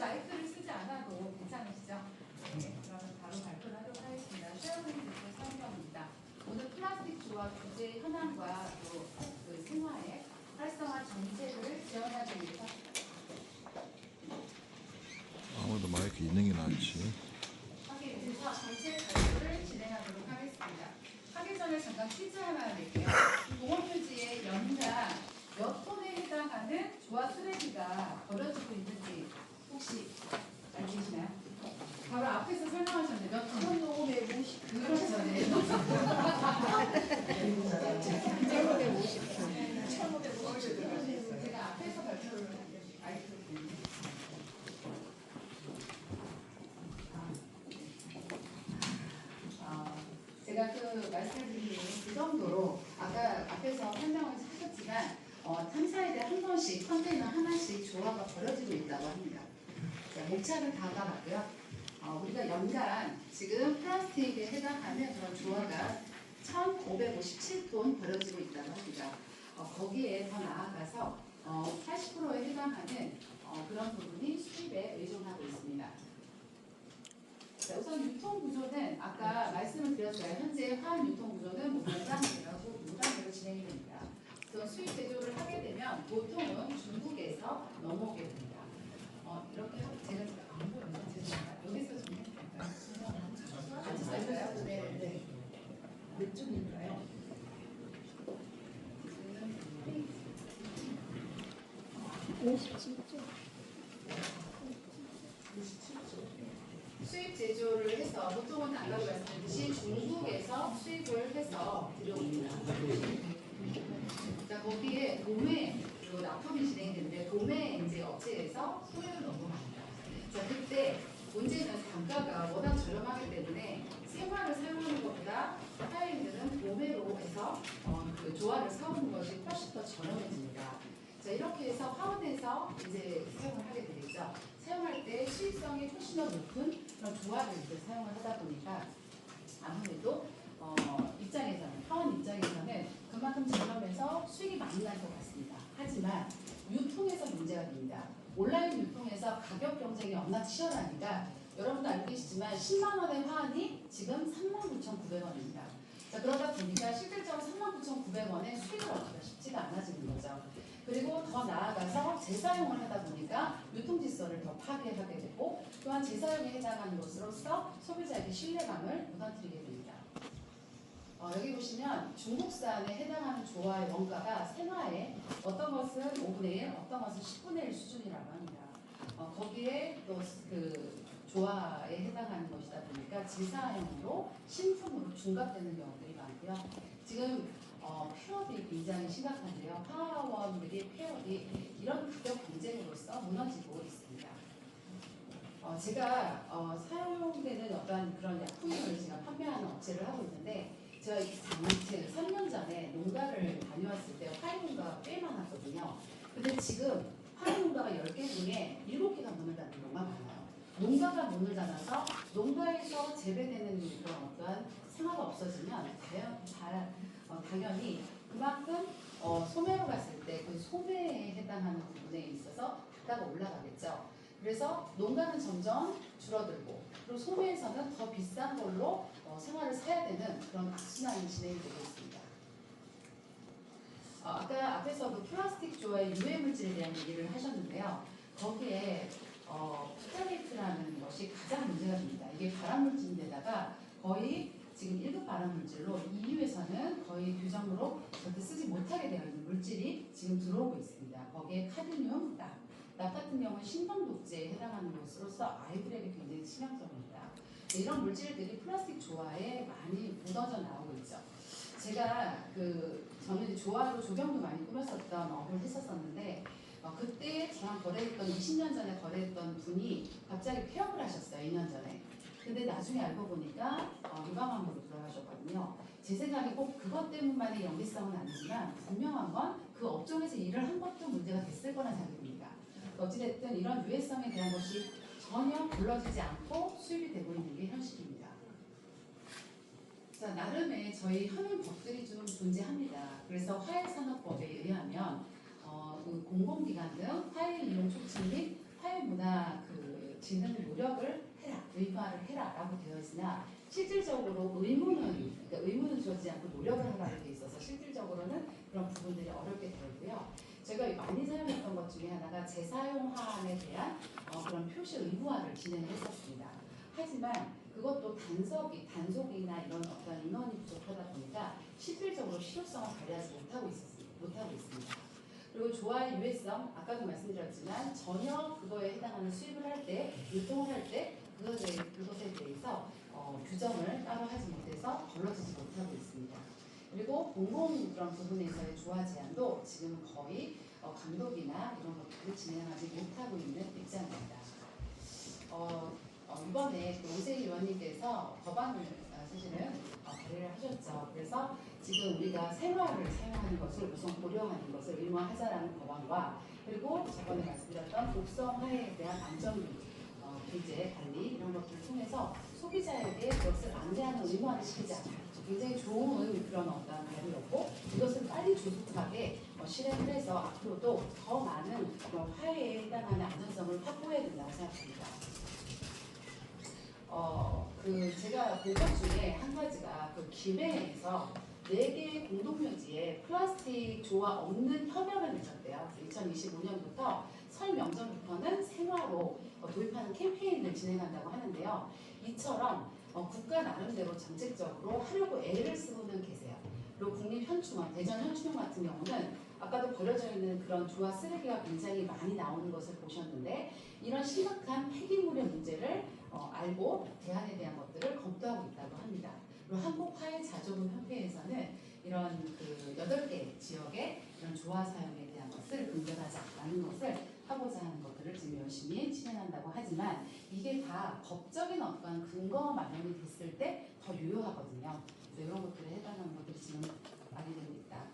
마이크를 쓰지 않아도 괜찮으시죠? 네, 그러면 바로 발표를 하도록 하겠습니다. 최영은 대표 서은경입니다. 오늘 플라스틱 조합 규제 현황과 또 그 생활의 활성화 정책을 지원하기 위해서 아무래도 마이크 있는 게 낫지. 하기 위해서 정책 발표를 진행하도록 하겠습니다. 하기 전에 잠깐 퀴즈 하나 낼게요. 공원표지에 연간 몇 톤에 해당하는 조합 쓰레기가 버려지고 있는지 혹시 알고 계시나요? 바로 앞에서 설명하셨는데 몇 톤? 1550. 그렇죠. 네. 1550. 제가 앞에서 발표를 알려드립니다. 제가 그 말씀드린 그 정도로 아까 앞에서 설명을 하셨지만 탐사에 한 번씩 컨테이너 하나씩 조화가 벌어지고 있다고 합니다. 자, 목차는 다 가봤고요. 우리가 연간 지금 플라스틱에 해당하는 그런 조화가 1,557톤 벌어지고 있다고 합니다. 거기에 더 나아가서 80%에 해당하는 그런 부분이 수입에 의존하고 있습니다. 자, 우선 유통 구조는 아까 말씀을 드렸어요. 현재 화학 유통 구조는 무단대로 진행이 됩니다. 우선 수입 제조를 하게 되면 보통은 중국에서 넘어오게 됩니다. 이렇게 하고 제가 안 보여서 죄송합니다. 여기서 좀 해볼까요? 같이 쓸까요? 네. 몇 쪽인가요? 57조. 수입 제조를 해서 보통은 아까 말씀드렸듯이 중국에서 수입을 해서 들여옵니다. 자, 거기에 도매 납품이 진행되는데 도매 이제 업체에서 소매를 넘어갑니다. 자, 그때 문제는 단가가 워낙 저렴하기 때문에 생화를 사용하는 것보다 타일들은 도매로 해서 그 조화를 사오는 것이 훨씬 더 저렴해집니다. 자, 이렇게 해서 화원에서 이제 사용을 하게 되겠죠. 사용할 때 수익성이 훨씬 더 높은 그런 조화를 이제 사용을 하다 보니까 아무래도 화원 입장에서는 그만큼 저렴해서 수익이 많이 날 것 같습니다. 하지만 유통에서 문제가 됩니다. 온라인 유통에서 가격 경쟁이 워낙 치열하니까 여러분도 알고 계시지만 10만 원의 화환이 지금 39,900원입니다. 자, 그러다 보니까 실질적으로 39,900원의 수익을 얻기가 쉽지가 않아지는 거죠. 그리고 더 나아가서 재사용을 하다 보니까 유통질서를 더 파괴하게 되고 또한 재사용에 해당하는 것으로서 소비자에게 신뢰감을 무너뜨리게 됩니다. 여기 보시면 중국산에 해당하는 조화의 원가가 생화에 어떤 것은 5분의 1, 어떤 것은 10분의 1 수준이라고 합니다. 거기에 또 그 조화에 해당하는 것이다 보니까 재사용으로 신품으로 중갑되는 경우들이 많고요. 지금 폐업이 굉장히 심각한데요. 화원들이 폐업이 이런 가격 경쟁으로서 무너지고 있습니다. 제가 사용되는 어떤 그런 약품을 제가 판매하는 업체를 하고 있는데 제가 3년 전에 농가를 다녀왔을 때 화훼 농가가 꽤 많았거든요. 근데 지금 화훼 농가가 10개 중에 7개가 문을 닫는 농가가 많아요. 농가가 문을 닫아서 농가에서 재배되는 그런 어떠한 생화가 없어지면 당연히 그만큼 소매로 갔을 때 그 소매에 해당하는 부분에 있어서 단가가 올라가겠죠. 그래서 농가는 점점 줄어들고 그리고 소매에서는 더 비싼 걸로 생활을 사야 되는 그런 악순환이 진행이 되고 있습니다. 아까 앞에서도 플라스틱 조화의 유해 물질에 대한 얘기를 하셨는데요. 거기에 프탈레이트라는 것이 가장 문제가 됩니다. 이게 발암물질인데다가 거의 지금 1급 발암물질로 EU에서는 거의 규정으로 절대 쓰지 못하게 되어 있는 물질이 지금 들어오고 있습니다. 거기에 카드뮴, 납 같은 경우는 신경독제에 해당하는 것으로서 아이들에게 굉장히 치명적입니다. 이런 물질들이 플라스틱 조화에 많이 묻어져 나오고 있죠. 제가 저는 조화로 조경도 많이 꾸몄었던 업을 했었었는데 그때 저랑 거래했던 20년 전에 거래했던 분이 갑자기 폐업을 하셨어요. 2년 전에. 근데 나중에 알고 보니까 유방암으로 돌아가셨거든요. 제 생각에 꼭 그것 때문만의 연기성은 아니지만 분명한 건 그 업종에서 일을 한 것도 문제가 됐을 거란 생각이 듭니다. 어찌됐든 이런 유해성에 대한 것이 전혀 불러지지 않고 수입이 되고 있는 게 현실입니다. 자, 나름의 저희 현행 법들이 좀 존재합니다. 그래서 화훼산업법에 의하면 공공기관 등 화훼 이용 촉진 및 화훼 문화 지는 노력을 해라, 의무화를 해라라고 되어 있으나 실질적으로 의무는 주어지지 않고 노력을 하라고 되어 있어서 실질적으로는 그런 부분들이 어렵게 되고요. 제가 많이 사용했던 것 중에 하나가 재사용함에 대한 그런 표시 의무화를 진행을 했었습니다. 하지만 그것도 단속이나 이런 어떤 인원이 부족하다 보니까 실질적으로 실효성을 발휘하지 못하고 있습니다. 그리고 조화의 유해성, 아까도 말씀드렸지만 전혀 그거에 해당하는 수입을 할 때, 유통을 할 때 그것에 대해서 규정을 따로 하지 못해서 걸러지지 못하고 있습니다. 그리고 공공 그런 부분에서의 조화 제한도 지금 거의 감독이나 이런 것들을 진행하지 못하고 있는 입장입니다. 이번에 오세희 의원님께서 법안을 사실은 발의를 하셨죠. 그래서 지금 우리가 생화를 사용하는 것을 우선 고려하는 것을 의무화하자라는 법안과 그리고 저번에 말씀드렸던 독성화에 대한 안전 규제 관리 이런 것들을 통해서 소비자에게 그것을 안내하는 의무화를 시키자. 굉장히 좋은 그런 어떤 발의였고 이것을 빨리 조속하게 실행을 해서 앞으로도 더 많은 그런 화해에 해당하는 안전성을 확보해야 된다고 생각합니다. 제가 본 것 중에 한 가지가 그 김해에서 4개의 공동묘지에 플라스틱 조화 없는 협약을 맺었대요. 2025년부터 설 명절부터는 생화로 도입하는 캠페인을 진행한다고 하는데요. 이처럼 국가 나름대로 정책적으로 하려고 애를 쓰고는 계세요. 그리고 국립현충원, 대전 현충원 같은 경우는 아까도 버려져 있는 그런 조화 쓰레기가 굉장히 많이 나오는 것을 보셨는데 이런 심각한 폐기물의 문제를 알고 대안에 대한 것들을 검토하고 있다고 합니다. 그리고 한국화해자조금협회에서는 이런 그 8개 지역의 이런 조화 사용에 대한 것을 금전하자라는 것을 하고자 하는 것들을 지금 열심히 진행한다고 하지만 이게 다 법적인 어떤 근거 마련이 됐을 때 더 유효하거든요. 이런 것들에 해당하는 것들이 지금 많이 됩니다.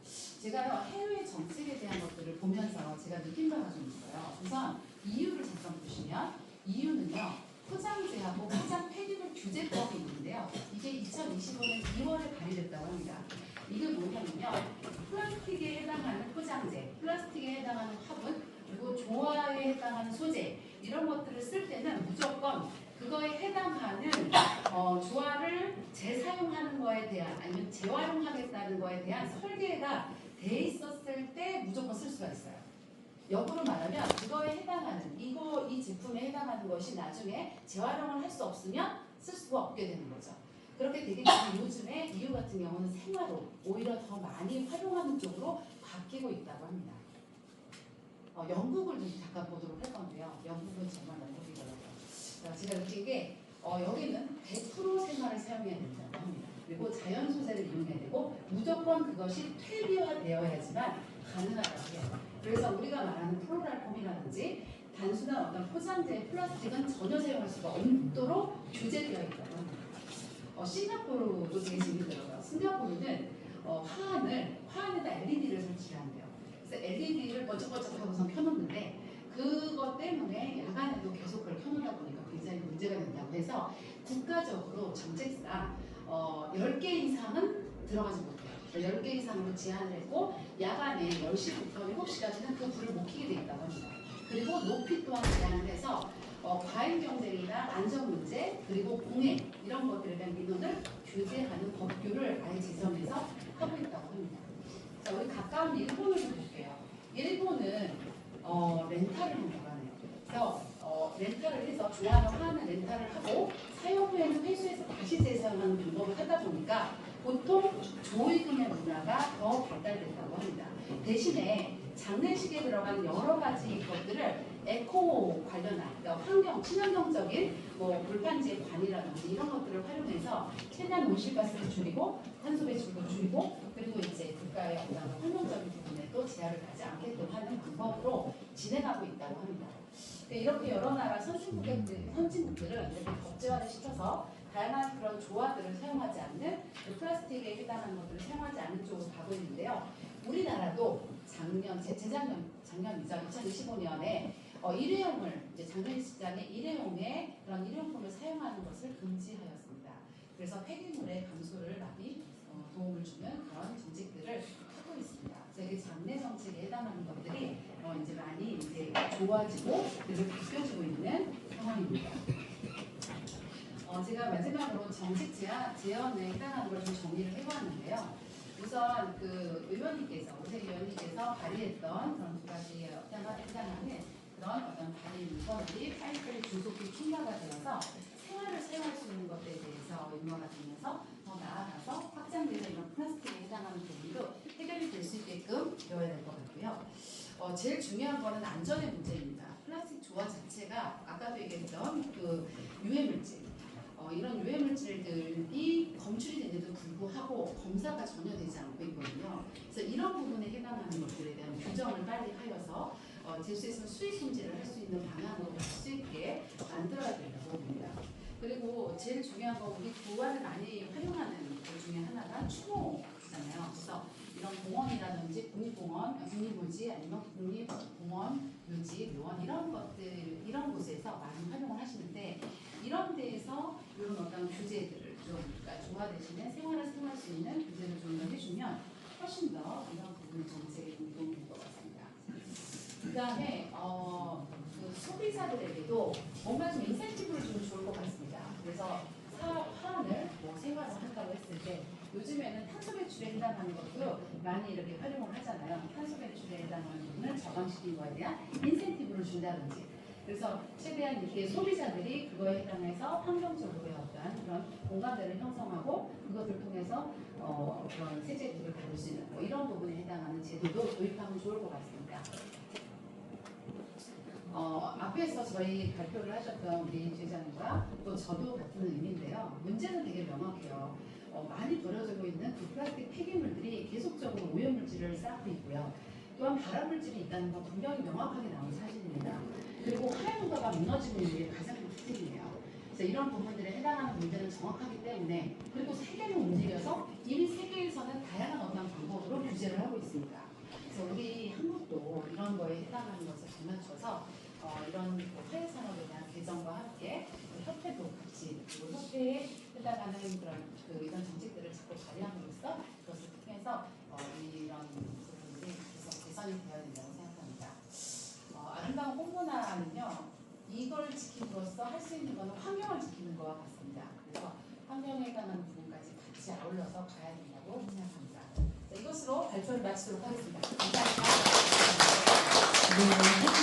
제가 해외 정책에 대한 것들을 보면서 제가 느낀 바가 좀 있어요. 우선 EU를 잠깐 보시면 EU는요. 포장재하고 포장 폐기물 규제법이 있는데요. 이게 2025년 2월에 발의됐다고 합니다. 이게 뭐냐면요. 플라스틱에 해당하는 포장재, 플라스틱에 해당하는 화분, 그리고 조화에 해당하는 소재 이런 것들을 쓸 때는 무조건 그거에 해당하는 조화를 재사용하는 거에 대한 아니면 재활용하겠다는 거에 대한 설계가 돼 있었을 때 무조건 쓸 수가 있어요. 역으로 말하면 그거에 해당하는 이 제품에 해당하는 것이 나중에 재활용을 할 수 없으면 쓸 수가 없게 되는 거죠. 그렇게 되기 때문에 요즘에 EU 같은 경우는 생화로 오히려 더 많이 활용하는 쪽으로 바뀌고 있다고 합니다. 영국을 좀 잠깐 보도록 할 건데요. 영국은 정말 영국이더라고요. 제가 느낀 게 여기는 100% 생화를 사용해야 된다고 합니다. 그리고 자연 소재를 이용해야 되고 무조건 그것이 퇴비화되어야지만 가능하다고 해요. 그래서 우리가 말하는 플로랄폼이라든지 단순한 어떤 포장재 플라스틱은 전혀 사용할 수가 없도록 규제되어 있다고 합니다. 싱가포르도 되게 재밌더라고요. 싱가포르는 화환에다 LED를 설치를 한대요. 그래서 LED를 번쩍번쩍 하고서 켜놓는데 그것 때문에 야간에도 계속 그걸 켜놓다 보니까 굉장히 문제가 된다고 해서 국가적으로 정책상 10개 이상은 들어가지 못해요. 10개 이상으로 제한을 했고 야간에 10시부터 7시까지는 그 불을 못 켜게 돼 있다고 합니다. 그리고 높이 또한 제한을 해서 과잉 경쟁이나 안전 문제 그리고 공해 이런 것들에 대한 민원을 규제하는 법규를 아예 제정해서 하고 있다고 합니다. 자, 우리 가까운 일본을 좀 볼게요. 일본은 렌탈을 한다고 하네요. 그래서 렌탈을 해서 조화를 하는 렌탈을 하고 사용 후에는 회수해서 다시 재사용하는 방법을 하다 보니까 보통 조의금의 문화가 더 발달됐다고 합니다. 대신에 장례식에 들어가는 여러 가지 것들을 에코 관련한 그러니까 환경, 친환경적인 물판지의 관이라든지 이런 것들을 활용해서 최대한 온실가스를 줄이고 탄소 배출도 줄이고 그리고 이제 국가의 어떤 환경적인 부분에 또 제한을 가지 않게끔 하는 방법으로 진행하고 있다고 합니다. 이렇게 여러 나라 선진국들은 이렇게 법제화를 시켜서 다양한 그런 조화들을 사용하지 않는 플라스틱에 해당하는 것들을 사용하지 않는 쪽으로 가고 있는데요. 우리나라도 작년이죠. 2025년에 일회용을 이제 장례식장에 일회용의 그런 일회용품을 사용하는 것을 금지하였습니다. 그래서 폐기물의 감소를 많이 도움을 주는 그런 정책들을 하고 있습니다. 그래서 이게 장례 정책에 해당하는 것들이 이제 많이 이제 좋아지고 그리고 바뀌어지고 있는 상황입니다. 내용입니다. 제가 마지막으로 정책 제언에 해당하는 걸 좀 정리를 해보았는데요. 우선 그 의원님께서 오세훈 의원님께서 발의했던 그런 두 가지에 해당하는 그런 어떤 발의 문건들이 빨리빨리 조속히 통과가 되어서 생활을 사용할 수 있는 것에 대해서 의무화가 되면서 더 나아가서 확장되는 이런 플라스틱에 해당하는 부분도 해결이 될 수 있게끔 되어야 될 것 같고요. 제일 중요한 거는 안전의 문제입니다. 플라스틱 조화 자체가 아까도 얘기했던 그 유해물질, 이런 유해물질들이 검출이 되는데도 불구하고 검사가 전혀 되지 않고 있거든요. 그래서 이런 부분에 해당하는 것들에 대한 규정을 빨리 하여서 될 수 있으면 수익 손질을 할 수 있는 방향으로 갈 수 있게 만들어야 된다고 봅니다. 그리고 제일 중요한 건 우리 구안을 많이 활용하는 것 중에 하나가 추모잖아요. 그래서 이런 공원이라든지 국립공원, 국립묘지 아니면 국립공원, 묘지, 묘원 이런 것들 이런 곳에서 많이 활용을 하시는데 이런 데에서 이런 어떤 규제들을 좀 그러니까 조화 대신에 생활을 사용할 수 있는 규제를 좀 더 해주면 훨씬 더 이런 부분 정책에 도움이 될 것 같습니다. 그다음에 그 소비자들에게도 뭔가 좀 인센티브를 주면 좋을 것 같습니다. 그래서 화환을 뭐 생활을 한다고 했을 때 요즘에는 탄소 배출에 해당하는 것도 많이 이렇게 활용을 하잖아요. 탄소 배출에 해당하는 부분을 저감시킨 거에 대한 인센티브를 준다든지. 그래서 최대한 이렇게 소비자들이 그거에 해당해서 환경적으로의 어떤 그런 공간들을 형성하고 그것을 통해서 그런 세제들을 받을 수 있는 뭐 이런 부분에 해당하는 제도도 도입하면 좋을 것 같습니다. 앞에서 저희 발표를 하셨던 우리 주장님과 또 저도 같은 의미인데요. 문제는 되게 명확해요. 많이 버려지고 있는 그 플라스틱 폐기물들이 계속적으로 오염물질을 쌓고 있고요. 또한 발암물질이 있다는 건 분명히 명확하게 나온 사실입니다. 그리고 하얀도가 무너지고 있는 게 가장 큰 특징이에요. 그래서 이런 부분들에 해당하는 문제는 정확하기 때문에 그리고 세계는 움직여서 이미 세계에서는 다양한 어떤 방법으로 규제를 하고 있습니다. 그래서 우리 한국도 이런 거에 해당하는 것을 장난쳐서 이런 화해산업에 대한 개정과 함께 협회도 같이 그리고 협회에 해당하는 그런 이런 정책들을 자꾸 발휘함으로써 그것을 통해서 이런 부분들이 계속 개선이 되어야 된다고 생각합니다. 아름다운 홍보나는요 이걸 지킴으로써 할 수 있는 것은 환경을 지키는 것과 같습니다. 그래서 환경에 해당하는 부분까지 같이 아울러서 가야 된다고 생각합니다. 자, 이것으로 발표를 마치도록 하겠습니다. 감사합니다. 네.